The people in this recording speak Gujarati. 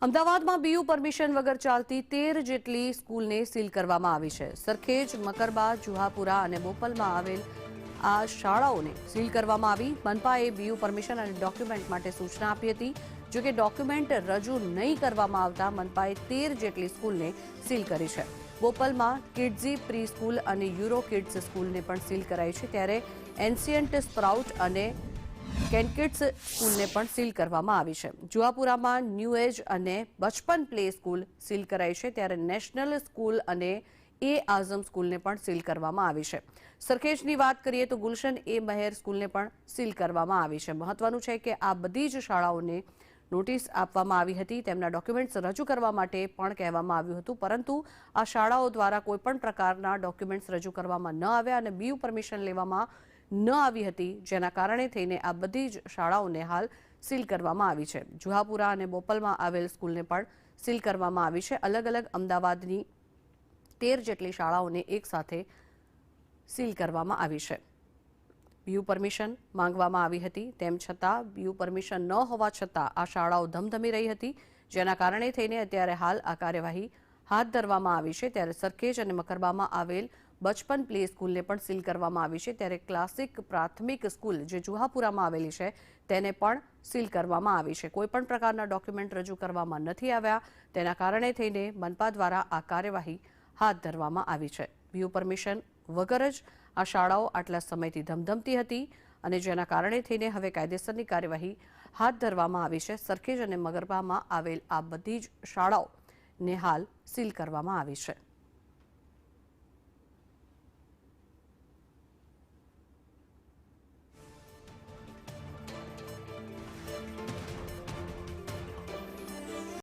અમદાવાદમાં બીયુ પરમિશન વગર ચાલતી 13 જેટલી સ્કૂલને સીલ કરવામાં આવી છે। સરખેજ, મકરબા, જુહાપુરા અને બોપલમાં આવેલ આ શાળાઓને સીલ કરવામાં આવી। મનપાએ બીયુ પરમિશન અને ડોક્યુમેન્ટ માટે સૂચના આપી હતી। જો કે ડોક્યુમેન્ટ રજૂ નહીં કરવામાં આવતા મનપાએ 13 જેટલી સ્કૂલને સીલ કરી છે। બોપલમાં કિડ્ઝી પ્રી સ્કૂલ અને યુરો કિડ્સ સ્કૂલને પણ સીલ કરાઈ છે, ત્યારે એન્શિયન્ટ સ્પ્રાઉટ અને કેનકિડ્સ સ્કૂલને પણ સીલ કરવામાં આવી છે। જુહાપુરામાં ન્યૂ એજ અને બચપન પ્લે સ્કૂલ સીલ કરાઈ છે, ત્યારે નેશનલ સ્કૂલ અને એ આઝમ સ્કૂલને પણ સીલ કરવામાં આવી છે। સરખેજની વાત કરીએ તો ગુલશન એ મહેર સ્કૂલને પણ સીલ કરવામાં આવી છે। મહત્વનું છે કે આ બધી જ શાળાઓને નોટિસ આપવામાં આવી હતી, તેમના ડોક્યુમેન્ટ્સ રજૂ કરવા માટે પણ કહેવામાં આવ્યું હતું, પરંતુ આ શાળાઓ દ્વારા કોઈપણ પ્રકારના ડોક્યુમેન્ટ્સ રજૂ કરવામાં ન આવ્યા અને બીયુ પરમિશન લેવામાં ન આવી હતી, જેના કારણે થઈને આ બધી જ શાળાઓને હાલ સીલ કરવામાં આવી છે। જુહાપુરા અને બોપલમાં આવેલ સ્કૂલને પણ સીલ કરવામાં આવી છે। અલગ અલગ અમદાવાદની 13 જેટલી શાળાઓને એકસાથે સીલ કરવામાં આવી છે। બીયુ પરમિશન માંગવામાં આવી હતી, તેમ છતાં બીયુ પરમિશન ન હોવા છતાં આ શાળાઓ ધમધમી રહી હતી, જેના કારણે થઈને અત્યારે હાલ આ કાર્યવાહી હાથ ધરવામાં આવી છે। ત્યારે સરખેજ અને મકરબામાં આવેલ બચપન પ્લે સ્કૂલને પણ સીલ કરવામાં આવી છે, ત્યારે ક્લાસિક પ્રાથમિક સ્કૂલ જે જુહાપુરામાં આવેલી છે તેને પણ સીલ કરવામાં આવી છે। કોઈપણ પ્રકારના ડોક્યુમેન્ટ રજૂ કરવામાં નથી આવ્યા, તેના કારણે થઈને મનપા દ્વારા આ કાર્યવાહી હાથ ધરવામાં આવી છે। બીયુ પરમિશન વગર જ આ શાળાઓ આટલા સમયથી ધમધમતી હતી અને જેના કારણે થઈને હવે કાયદેસરની કાર્યવાહી હાથ ધરવામાં આવી છે। સરખેજ અને મકરબામાં આવેલ આ બધી જ શાળાઓને હાલ સીલ કરવામાં આવી છે।